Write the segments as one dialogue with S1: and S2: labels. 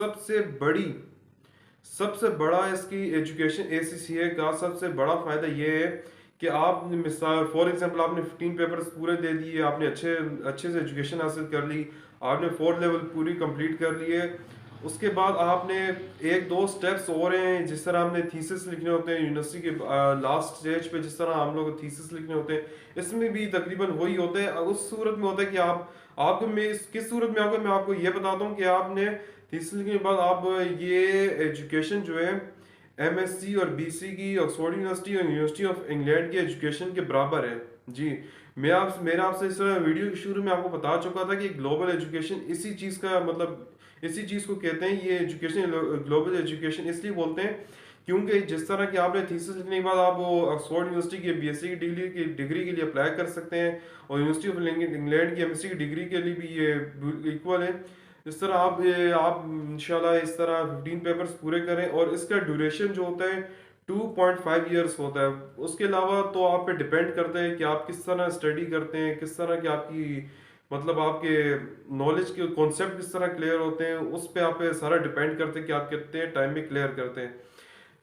S1: सबसे बड़ी सबसे बड़ा इसकी एजुकेशन एसीसीए का सबसे बड़ा फ़ायदा ये है कि आप मिसाल फॉर एग्जांपल आपने 15 पेपर्स पूरे दे दिए, आपने अच्छे अच्छे से एजुकेशन हासिल कर ली, आपने 4 लेवल पूरी कंप्लीट कर लिए। उसके बाद आपने एक दो स्टेप्स और हैं, जिस तरह हमने थीसिस लिखने होते हैं यूनिवर्सिटी के लास्ट स्टेज पे, जिस तरह हम लोग थीसिस लिखने होते हैं, इसमें भी तकरीबन वही होता है। उस सूरत में होता है कि आपको मैं किस सूरत में आऊँगा, मैं आपको ये बताता हूँ कि आपने तीसरे के बाद आप ये एजुकेशन जो है एमएससी और बीसी की ऑक्सफोर्ड यूनिवर्सिटी और यूनिवर्सिटी ऑफ इंग्लैंड की एजुकेशन के बराबर है। जी, मेरा आपसे इस वीडियो के शुरू में आपको बता चुका था कि ग्लोबल एजुकेशन इसी चीज़ का मतलब इसी चीज़ को कहते हैं। ये एजुकेशन ग्लोबल एजुकेशन इसलिए बोलते हैं क्योंकि जिस तरह की आपने थीसिस लिखने के बाद आप वो ऑक्सफोर्ड यूनिवर्सिटी की बीएससी की डिग्री के लिए अप्लाई कर सकते हैं, और यूनिवर्सिटी ऑफ इंग्लैंड की एमएससी की डिग्री के लिए भी ये इक्वल है। इस तरह आप इंशाल्लाह इस तरह 15 पेपर्स पूरे करें, और इसका ड्यूरेशन जो होता है 2.5 ईयर्स होता है। उसके अलावा तो आप पे डिपेंड करता है कि आप किस तरह स्टडी करते हैं, किस तरह की आपकी मतलब आपके नॉलेज के कॉन्सेप्ट किस तरह क्लियर होते हैं, उस पे आप पे सारा डिपेंड करते हैं कि आप कितने टाइम में क्लियर करते हैं।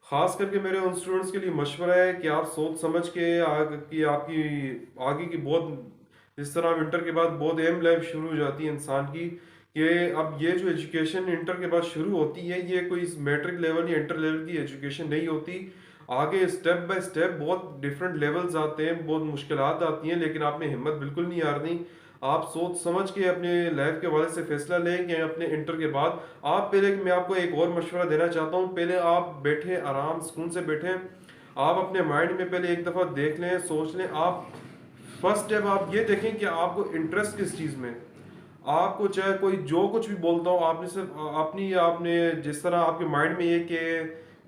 S1: खास करके मेरे उन स्टूडेंट्स के लिए मशवरा है कि आप सोच समझ के आपकी आगे की बहुत, जिस तरह इंटर के बाद बहुत अहम लाइफ शुरू हो जाती है इंसान की, कि अब ये जो एजुकेशन इंटर के बाद शुरू होती है, ये कोई मैट्रिक लेवल या इंटर लेवल की एजुकेशन नहीं होती। आगे स्टेप बाय स्टेप बहुत डिफरेंट लेवल्स आते हैं, बहुत मुश्किलात आती हैं, लेकिन आपने हिम्मत बिल्कुल नहीं हारनी। आप सोच समझ के अपने लाइफ के हवाले से फैसला लें कि अपने इंटर के बाद आप पहले, मैं आपको एक और मशवरा देना चाहता हूँ, पहले आप बैठे आराम सुकून से बैठें। आप अपने माइंड में पहले एक दफ़ा देख लें, सोच लें। आप फर्स्ट स्टेप आप ये देखें कि आपको इंटरेस्ट किस चीज़ में। आपको चाहे कोई जो कुछ भी बोलता हो, आपने सिर्फ अपनी आपने जिस तरह आपके माइंड में ये कि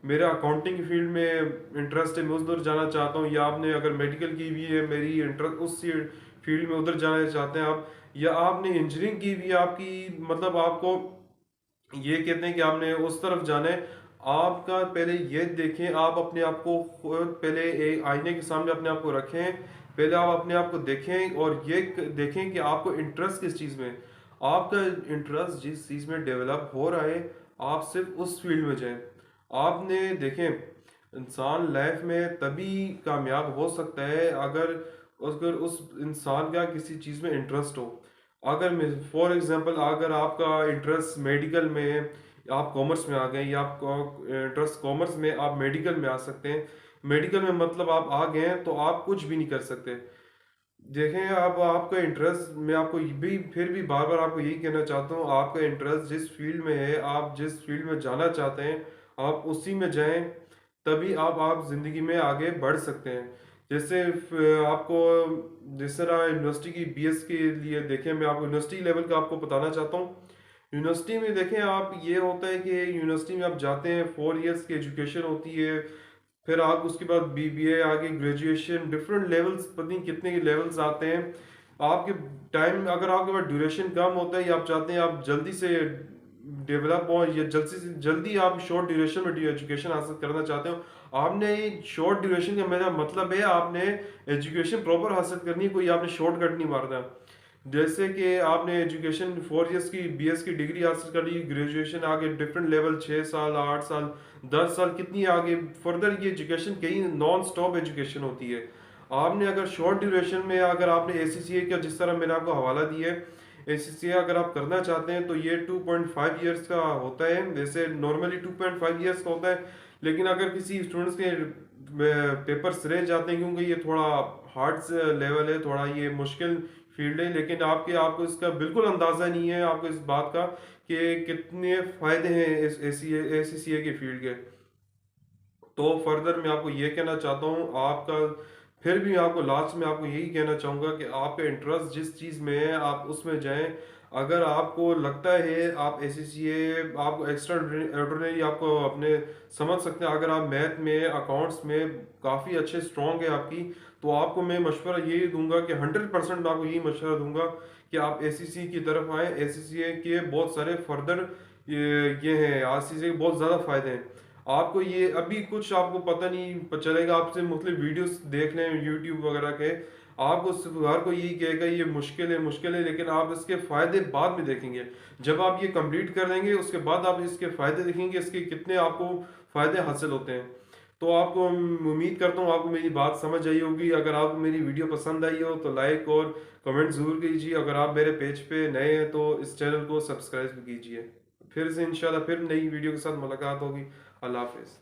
S1: मेरा अकाउंटिंग की फील्ड में इंटरेस्ट है, मैं उधर जाना चाहता हूँ, या आपने अगर मेडिकल की भी है, मेरी इंटरेस्ट उस फील्ड में उधर जाना चाहते हैं आप, या आपने इंजीनियरिंग की भी है आपकी, मतलब आपको ये कहते हैं कि आपने उस तरफ जाना है। आपका पहले ये देखें, आप अपने आप को खुद पहले एक आईने के सामने अपने आप को रखें, पहले आप अपने आप को देखें और ये देखें कि आपको इंटरेस्ट किस चीज़ में। आपका इंटरेस्ट जिस चीज़ में डेवलप हो रहा है, आप सिर्फ उस फील्ड में जाएं। आपने देखें, इंसान लाइफ में तभी कामयाब हो सकता है अगर अगर उस इंसान का किसी चीज़ में इंटरेस्ट हो। अगर मैं फॉर एग्जांपल, अगर आपका इंटरेस्ट मेडिकल में है, आप कॉमर्स में आ गए, या आपका इंटरेस्ट कॉमर्स में, आप मेडिकल में आ सकते हैं। मेडिकल में मतलब आप आ गए हैं तो आप कुछ भी नहीं कर सकते। देखें, अब आपका इंटरेस्ट, मैं आपको ये भी फिर भी बार बार आपको यही कहना चाहता हूँ, आपका इंटरेस्ट जिस फील्ड में है, आप जिस फील्ड में जाना चाहते हैं, आप उसी में जाएं। तभी आप ज़िंदगी में आगे बढ़ सकते हैं। जैसे आपको जिस तरह यूनिवर्सिटी की बीएस के लिए देखें, मैं आपको यूनिवर्सिटी लेवल का आपको बताना चाहता हूँ। यूनिवर्सिटी में देखें आप, ये होता है कि यूनिवर्सिटी में आप जाते हैं, 4 ईयर्स की एजुकेशन होती है। फिर आप उसके बाद बीबीए, आगे ग्रेजुएशन, डिफरेंट लेवल्स, पता नहीं कितने के लेवल्स आते हैं। आपके टाइम, अगर आपके पास ड्यूरेशन कम होता है, या आप चाहते हैं आप जल्दी से डेवलप हो, या जल्दी से जल्दी आप शॉर्ट ड्यूरेशन में एजुकेशन हासिल करना चाहते हो, आपने शॉर्ट ड्यूरेशन का मेरा मतलब है आपने एजुकेशन प्रॉपर हासिल करनी है, कोई आपने शॉर्टकट नहीं मारना। जैसे कि आपने एजुकेशन 4 ईयर्स की बीएस की डिग्री हासिल कर ली, ग्रेजुएशन आगे डिफरेंट लेवल, 6 साल, 8 साल, 10 साल, कितनी आगे फर्दर ये एजुकेशन कहीं नॉन स्टॉप एजुकेशन होती है। आपने अगर शॉर्ट ड्यूरेशन में, अगर आपने एसीसीए का जिस तरह मैंने आपको हवाला दिया है, एसीसीए अगर आप करना चाहते हैं तो ये 2.5 ईयर्स का होता है। वैसे नॉर्मली 2.5 ईयर्स का होता है, लेकिन अगर किसी स्टूडेंट्स के पेपर्स रह जाते हैं, क्योंकि ये थोड़ा हार्ड लेवल है, थोड़ा ये मुश्किल फील्ड है, लेकिन आपको इसका बिल्कुल अंदाज़ा नहीं है आपको इस बात का कि कितने फ़ायदे हैं इस एसीसीए के फील्ड के। तो फर्दर मैं आपको ये कहना चाहता हूँ, आपका फिर भी आपको लास्ट में आपको यही कहना चाहूँगा कि आपका इंटरेस्ट जिस चीज़ में है, आप उसमें जाएं। अगर आपको लगता है आप एसीसीए, आप एक्स्ट्रा ऑर्डिनरी आपको अपने समझ सकते हैं, अगर आप मैथ में, अकाउंट्स में काफ़ी अच्छे स्ट्रॉन्ग है आपकी, तो आपको मैं मशवरा यही दूंगा कि 100% मैं आपको यही मशवरा दूंगा कि आप एसीसी की तरफ आएँ। एसीसीए के बहुत सारे फर्दर ये हैं, एसीसी के बहुत ज़्यादा फ़ायदे हैं। आपको ये अभी कुछ आपको पता नहीं चलेगा, आपसे मुख्तलिफ वीडियोस देख लें यूट्यूब वगैरह के, आपको सिर्फ हर कोई यही कहेगा ये मुश्किल है, लेकिन आप इसके फ़ायदे बाद में देखेंगे। जब आप ये कंप्लीट कर लेंगे उसके बाद आप इसके फ़ायदे देखेंगे, इसके कितने आपको फ़ायदे हासिल होते हैं। तो आपको उम्मीद करता हूँ आपको मेरी बात समझ आई होगी। अगर आपको मेरी वीडियो पसंद आई हो तो लाइक और कमेंट ज़रूर कीजिए। अगर आप मेरे पेज पे नए हैं तो इस चैनल को सब्सक्राइब कीजिए। फिर से इंशाल्लाह फिर नई वीडियो के साथ मुलाकात होगी। अल्लाह हाफ़िज़।